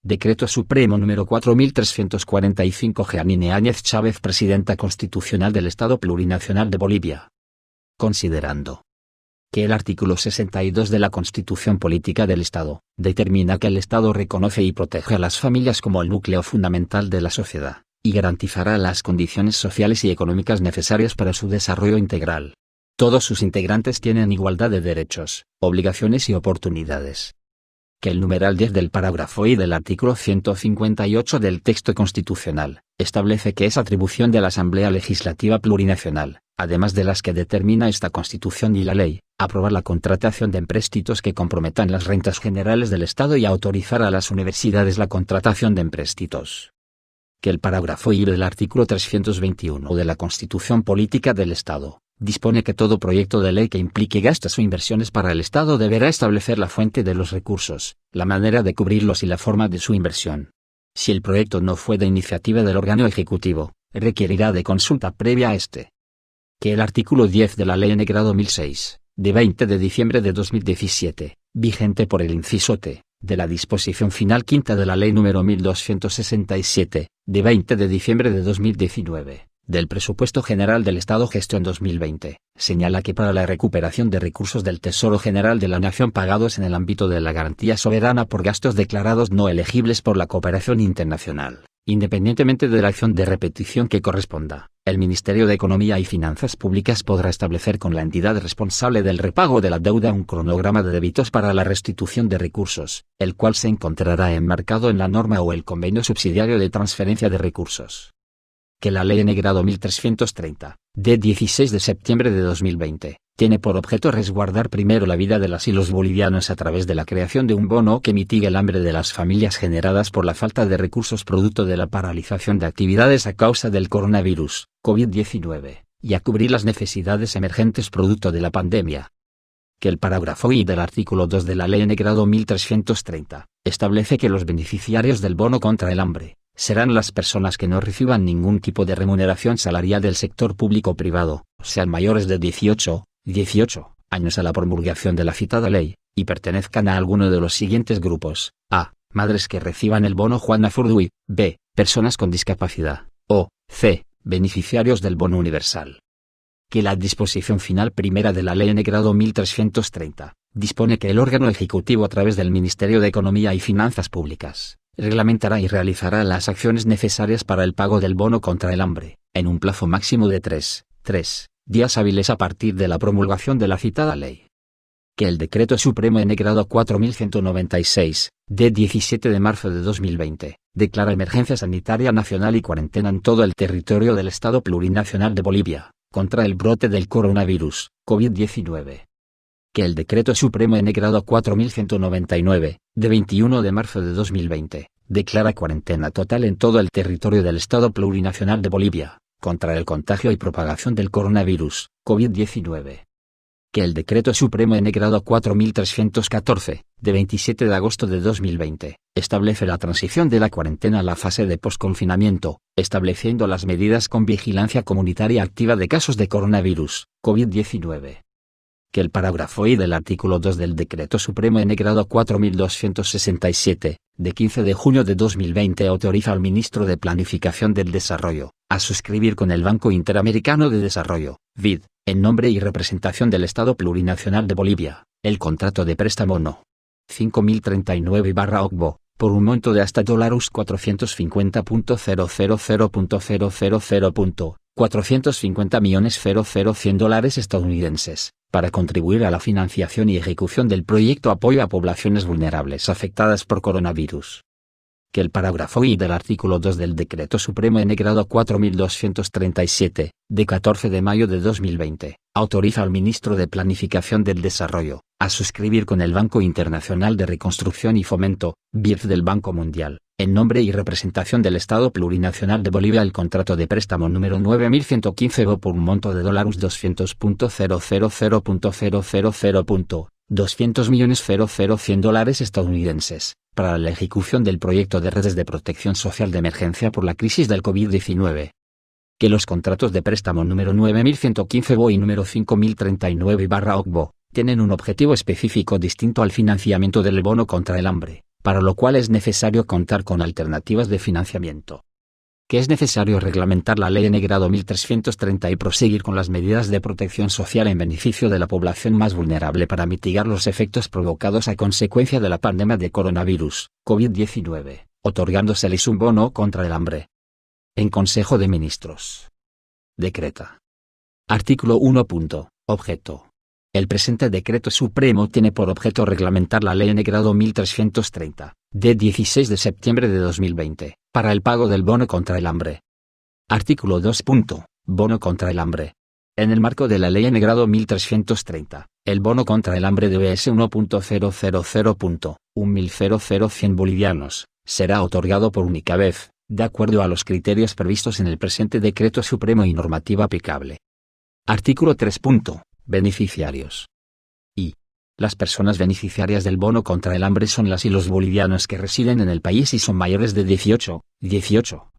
Decreto Supremo número 4345. Jeanine Áñez Chávez, Presidenta Constitucional del Estado Plurinacional de Bolivia. Considerando que el artículo 62 de la Constitución Política del Estado determina que el Estado reconoce y protege a las familias como el núcleo fundamental de la sociedad, y garantizará las condiciones sociales y económicas necesarias para su desarrollo integral. Todos sus integrantes tienen igualdad de derechos, obligaciones y oportunidades. Que el numeral 10 del parágrafo I del artículo 158 del texto constitucional establece que es atribución de la Asamblea Legislativa Plurinacional, además de las que determina esta Constitución y la ley, aprobar la contratación de empréstitos que comprometan las rentas generales del Estado y autorizar a las universidades la contratación de empréstitos. Que el parágrafo I del artículo 321 de la Constitución Política del Estado dispone que todo proyecto de ley que implique gastos o inversiones para el Estado deberá establecer la fuente de los recursos, la manera de cubrirlos y la forma de su inversión. Si el proyecto no fue de iniciativa del órgano ejecutivo, requerirá de consulta previa a este. Que el artículo 10 de la Ley N°1006, de 20 de diciembre de 2017, vigente por el inciso T, de la disposición final quinta de la Ley número 1267, de 20 de diciembre de 2019, del Presupuesto General del Estado Gestión 2020, señala que para la recuperación de recursos del Tesoro General de la Nación pagados en el ámbito de la garantía soberana por gastos declarados no elegibles por la cooperación internacional, independientemente de la acción de repetición que corresponda, el Ministerio de Economía y Finanzas Públicas podrá establecer con la entidad responsable del repago de la deuda un cronograma de débitos para la restitución de recursos, el cual se encontrará enmarcado en la norma o el convenio subsidiario de transferencia de recursos. Que la Ley N°1330, de 16 de septiembre de 2020, tiene por objeto resguardar primero la vida de las y los bolivianos a través de la creación de un bono que mitigue el hambre de las familias generadas por la falta de recursos producto de la paralización de actividades a causa del coronavirus, COVID-19, y a cubrir las necesidades emergentes producto de la pandemia. Que el parágrafo I del artículo 2 de la Ley N°1330 establece que los beneficiarios del bono contra el hambre serán las personas que no reciban ningún tipo de remuneración salarial del sector público-privado, sean mayores de 18 años a la promulgación de la citada ley, y pertenezcan a alguno de los siguientes grupos: a. Madres que reciban el bono Juana Furduy; b. Personas con discapacidad; o c. Beneficiarios del bono universal. Que la disposición final primera de la Ley N°1330 dispone que el órgano ejecutivo a través del Ministerio de Economía y Finanzas Públicas reglamentará y realizará las acciones necesarias para el pago del bono contra el hambre, en un plazo máximo de 3 días hábiles a partir de la promulgación de la citada ley. Que el Decreto Supremo N°4196, de 17 de marzo de 2020, declara emergencia sanitaria nacional y cuarentena en todo el territorio del Estado Plurinacional de Bolivia, contra el brote del coronavirus, COVID-19. Que el Decreto Supremo N°4199, de 21 de marzo de 2020, declara cuarentena total en todo el territorio del Estado Plurinacional de Bolivia, contra el contagio y propagación del coronavirus, COVID-19. Que el Decreto Supremo N°4314, de 27 de agosto de 2020, establece la transición de la cuarentena a la fase de posconfinamiento, estableciendo las medidas con vigilancia comunitaria activa de casos de coronavirus, COVID-19. Que el parágrafo I del artículo 2 del Decreto Supremo N°4267, de 15 de junio de 2020 autoriza al Ministro de Planificación del Desarrollo a suscribir con el Banco Interamericano de Desarrollo, BID, en nombre y representación del Estado Plurinacional de Bolivia, el contrato de préstamo No. 5039/OCBO, por un monto de hasta $450.000.450.000.100 estadounidenses, para contribuir a la financiación y ejecución del proyecto Apoyo a Poblaciones Vulnerables afectadas por coronavirus. Que el parágrafo I del artículo 2 del Decreto Supremo N°4237, de 14 de mayo de 2020, autoriza al Ministro de Planificación del Desarrollo a suscribir con el Banco Internacional de Reconstrucción y Fomento, BID del Banco Mundial, en nombre y representación del Estado Plurinacional de Bolivia el contrato de préstamo número 9115 por un monto de $200.000.200.000.200 estadounidenses, para la ejecución del proyecto de redes de protección social de emergencia por la crisis del COVID-19. Que los contratos de préstamo número 9115 y número 5039/OCBO tienen un objetivo específico distinto al financiamiento del bono contra el hambre, para lo cual es necesario contar con alternativas de financiamiento. Que es necesario reglamentar la Ley N grado 1330 y proseguir con las medidas de protección social en beneficio de la población más vulnerable para mitigar los efectos provocados a consecuencia de la pandemia de coronavirus, COVID-19, otorgándoseles un bono contra el hambre. En Consejo de Ministros. Decreta. Artículo 1. Objeto. El presente Decreto Supremo tiene por objeto reglamentar la Ley N grado 1330, de 16 de septiembre de 2020, para el pago del bono contra el hambre. Artículo 2. Bono contra el hambre. En el marco de la Ley N grado 1330, el bono contra el hambre de BS 1.000.1.100 bolivianos, será otorgado por única vez, de acuerdo a los criterios previstos en el presente Decreto Supremo y normativa aplicable. Artículo 3. Beneficiarios. Y. Las personas beneficiarias del bono contra el hambre son las y los bolivianos que residen en el país y son mayores de 18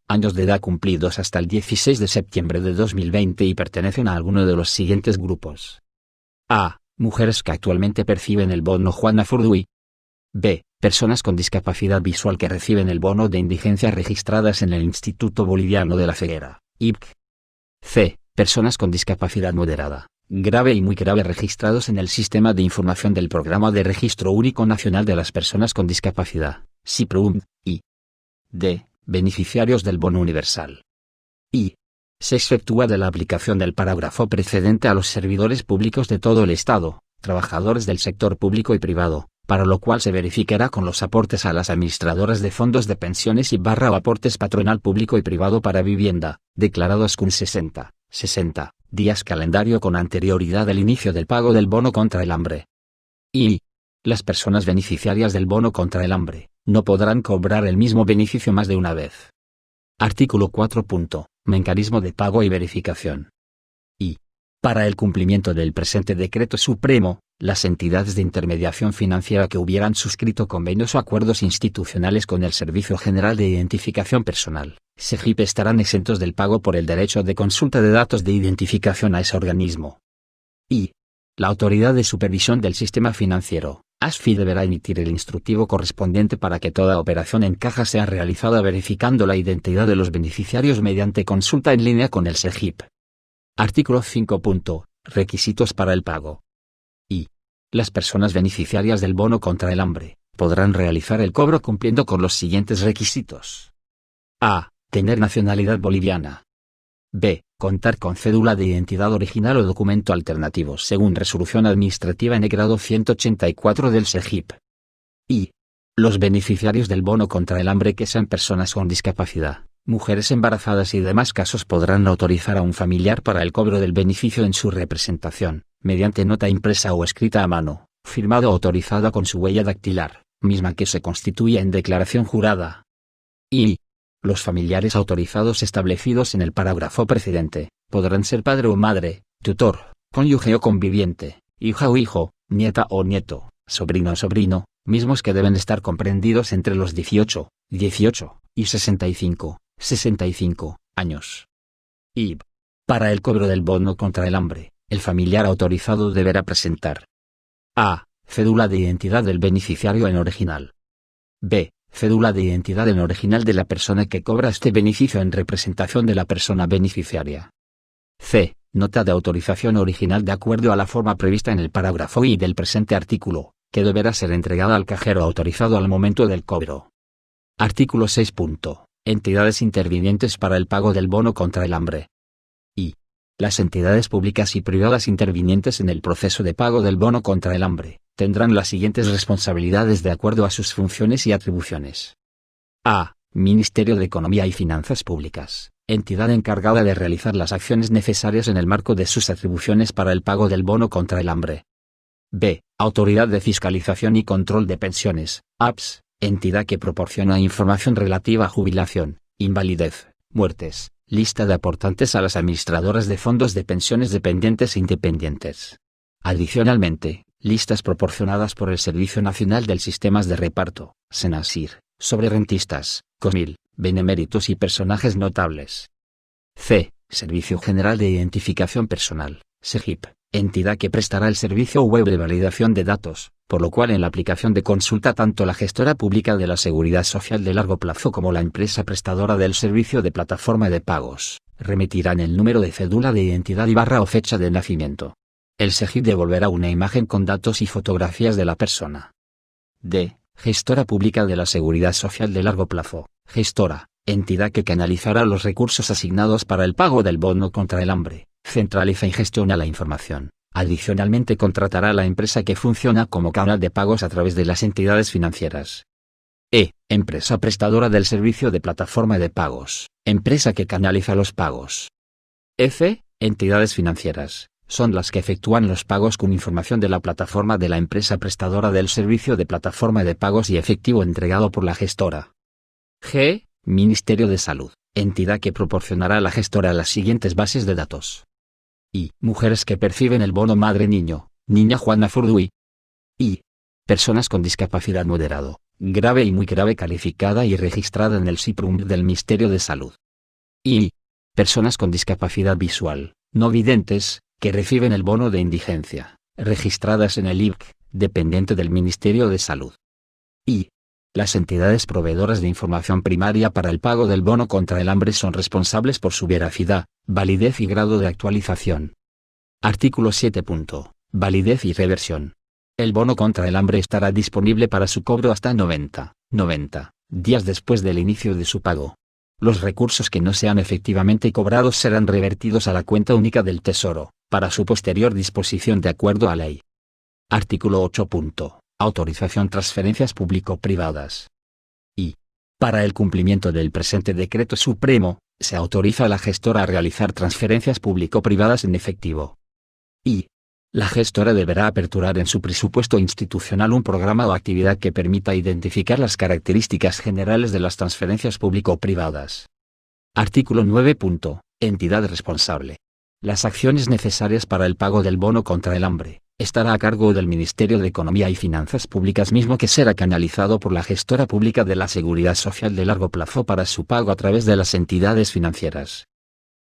años de edad cumplidos hasta el 16 de septiembre de 2020 y pertenecen a alguno de los siguientes grupos. A. Mujeres que actualmente perciben el bono Juana Furduy. B. Personas con discapacidad visual que reciben el bono de indigencia registradas en el Instituto Boliviano de la Ceguera, IBC. C. Personas con discapacidad moderada, grave y muy grave registrados en el Sistema de Información del Programa de Registro Único Nacional de las Personas con Discapacidad, SIPRUM, y D. Beneficiarios del bono universal. Y. Se exceptúa de la aplicación del parágrafo precedente a los servidores públicos de todo el Estado, trabajadores del sector público y privado, para lo cual se verificará con los aportes a las administradoras de fondos de pensiones y / aportes patronal público y privado para vivienda, declarados con 60 días calendario con anterioridad al inicio del pago del bono contra el hambre. Y. Las personas beneficiarias del bono contra el hambre, no podrán cobrar el mismo beneficio más de una vez. Artículo 4. Mecanismo de pago y verificación. Y. Para el cumplimiento del presente Decreto Supremo, las entidades de intermediación financiera que hubieran suscrito convenios o acuerdos institucionales con el Servicio General de Identificación Personal, SEGIP, estarán exentos del pago por el derecho de consulta de datos de identificación a ese organismo. Y. La Autoridad de Supervisión del Sistema Financiero, ASFI, deberá emitir el instructivo correspondiente para que toda operación en caja sea realizada verificando la identidad de los beneficiarios mediante consulta en línea con el SEGIP. Artículo 5. Requisitos para el pago. Y. Las personas beneficiarias del bono contra el hambre podrán realizar el cobro cumpliendo con los siguientes requisitos. A. Tener nacionalidad boliviana. B. Contar con cédula de identidad original o documento alternativo según resolución administrativa N grado 184 del SEGIP. Y. Los beneficiarios del bono contra el hambre que sean personas con discapacidad, mujeres embarazadas y demás casos podrán autorizar a un familiar para el cobro del beneficio en su representación, mediante nota impresa o escrita a mano, firmada o autorizada con su huella dactilar, misma que se constituya en declaración jurada. Y. Los familiares autorizados establecidos en el parágrafo precedente, podrán ser padre o madre, tutor, cónyuge o conviviente, hija o hijo, nieta o nieto, sobrino o sobrino, mismos que deben estar comprendidos entre los 18 y 65 años. Y. Para el cobro del bono contra el hambre, el familiar autorizado deberá presentar: A. Cédula de identidad del beneficiario en original. B. Cédula de identidad en original de la persona que cobra este beneficio en representación de la persona beneficiaria. C. Nota de autorización original de acuerdo a la forma prevista en el parágrafo I del presente artículo, que deberá ser entregada al cajero autorizado al momento del cobro. Artículo 6. Entidades intervinientes para el pago del bono contra el hambre. Y. Las entidades públicas y privadas intervinientes en el proceso de pago del bono contra el hambre tendrán las siguientes responsabilidades de acuerdo a sus funciones y atribuciones. A. Ministerio de Economía y Finanzas Públicas, entidad encargada de realizar las acciones necesarias en el marco de sus atribuciones para el pago del bono contra el hambre. B. Autoridad de Fiscalización y Control de Pensiones, APS, entidad que proporciona información relativa a jubilación, invalidez, muertes, lista de aportantes a las administradoras de fondos de pensiones dependientes e independientes. Adicionalmente, listas proporcionadas por el Servicio Nacional del Sistemas de Reparto, SENASIR, sobre rentistas, COSMIL, beneméritos y personajes notables. C. Servicio General de Identificación Personal, SEGIP, entidad que prestará el servicio web de validación de datos, por lo cual en la aplicación de consulta tanto la gestora pública de la Seguridad Social de largo plazo como la empresa prestadora del servicio de plataforma de pagos, remitirán el número de cédula de identidad y / o fecha de nacimiento. El SEGIP devolverá una imagen con datos y fotografías de la persona. D. Gestora pública de la Seguridad Social de largo plazo. Gestora, entidad que canalizará los recursos asignados para el pago del bono contra el hambre, centraliza y gestiona la información. Adicionalmente contratará a la empresa que funciona como canal de pagos a través de las entidades financieras. E. Empresa prestadora del servicio de plataforma de pagos, empresa que canaliza los pagos. F. Entidades financieras, son las que efectúan los pagos con información de la plataforma de la empresa prestadora del servicio de plataforma de pagos y efectivo entregado por la gestora. G. Ministerio de Salud, entidad que proporcionará a la gestora las siguientes bases de datos. I. Mujeres que perciben el bono madre-niño, niña Juana Furduy. I. Personas con discapacidad moderado, grave y muy grave calificada y registrada en el SIPRUM del Ministerio de Salud. I. Personas con discapacidad visual, no videntes, que reciben el bono de indigencia, registradas en el IVC, dependiente del Ministerio de Salud. I. Las entidades proveedoras de información primaria para el pago del bono contra el hambre son responsables por su veracidad, validez y grado de actualización. Artículo 7. Validez y reversión. El bono contra el hambre estará disponible para su cobro hasta 90 días después del inicio de su pago. Los recursos que no sean efectivamente cobrados serán revertidos a la cuenta única del Tesoro, para su posterior disposición de acuerdo a ley. Artículo 8. Autorización transferencias público-privadas. Y, para el cumplimiento del presente Decreto Supremo, se autoriza a la gestora a realizar transferencias público-privadas en efectivo. Y, la gestora deberá aperturar en su presupuesto institucional un programa o actividad que permita identificar las características generales de las transferencias público-privadas. Artículo 9. Entidad responsable. Las acciones necesarias para el pago del bono contra el hambre estará a cargo del Ministerio de Economía y Finanzas Públicas, mismo que será canalizado por la gestora pública de la Seguridad Social de largo plazo para su pago a través de las entidades financieras.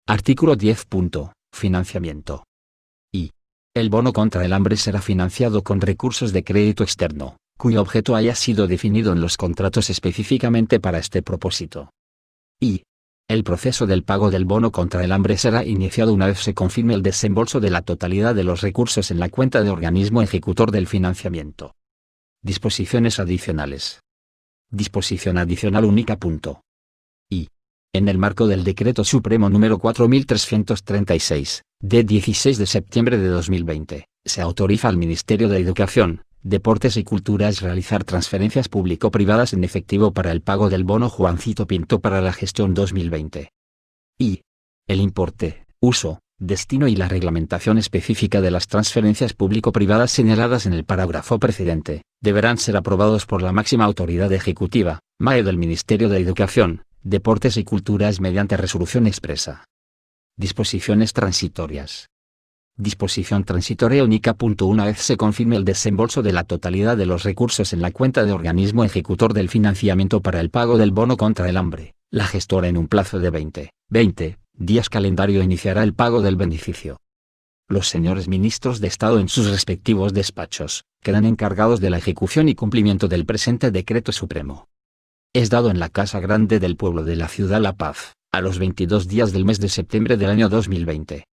Artículo 10. Financiamiento. Y, el bono contra el hambre será financiado con recursos de crédito externo, cuyo objeto haya sido definido en los contratos específicamente para este propósito. Y, el proceso del pago del bono contra el hambre será iniciado una vez se confirme el desembolso de la totalidad de los recursos en la cuenta de organismo ejecutor del financiamiento. Disposiciones adicionales. Disposición adicional única. Y, en el marco del Decreto Supremo número 4336, de 16 de septiembre de 2020, se autoriza al Ministerio de Educación, Deportes y Culturas realizar transferencias público-privadas en efectivo para el pago del bono Juancito Pinto para la gestión 2020. Y, el importe, uso, destino y la reglamentación específica de las transferencias público-privadas señaladas en el parágrafo precedente, deberán ser aprobados por la máxima autoridad ejecutiva, MAE del Ministerio de Educación, Deportes y Culturas mediante resolución expresa. Disposiciones transitorias. Disposición transitoria única. Una vez se confirme el desembolso de la totalidad de los recursos en la cuenta de organismo ejecutor del financiamiento para el pago del bono contra el hambre, la gestora en un plazo de 20 días calendario iniciará el pago del beneficio. Los señores ministros de Estado en sus respectivos despachos quedan encargados de la ejecución y cumplimiento del presente Decreto Supremo. Es dado en la Casa Grande del Pueblo de la Ciudad La Paz, a los 22 días del mes de septiembre del año 2020.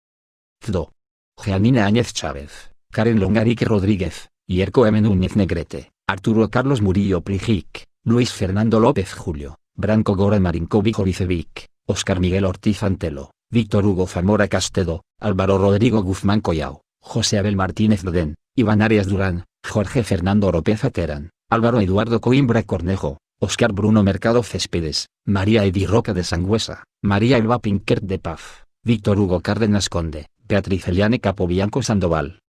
CDO. Jeanine Áñez Chávez, Karen Longarique Rodríguez, Yerko M. Núñez Negrete, Arturo Carlos Murillo Prijic, Luis Fernando López Julio, Branco Goran Marinkovic Oricevic, Óscar Miguel Ortiz Antelo, Víctor Hugo Zamora Castedo, Álvaro Rodrigo Guzmán Collao, José Abel Martínez Rodén, Iván Arias Durán, Jorge Fernando Oropeza Terán, Álvaro Eduardo Coimbra Cornejo, Óscar Bruno Mercado Céspedes, María Edi Roca de Sangüesa, María Elba Pinquert de Paz, Víctor Hugo Cárdenas Conde, Beatriz Eliane Capobianco Sandoval.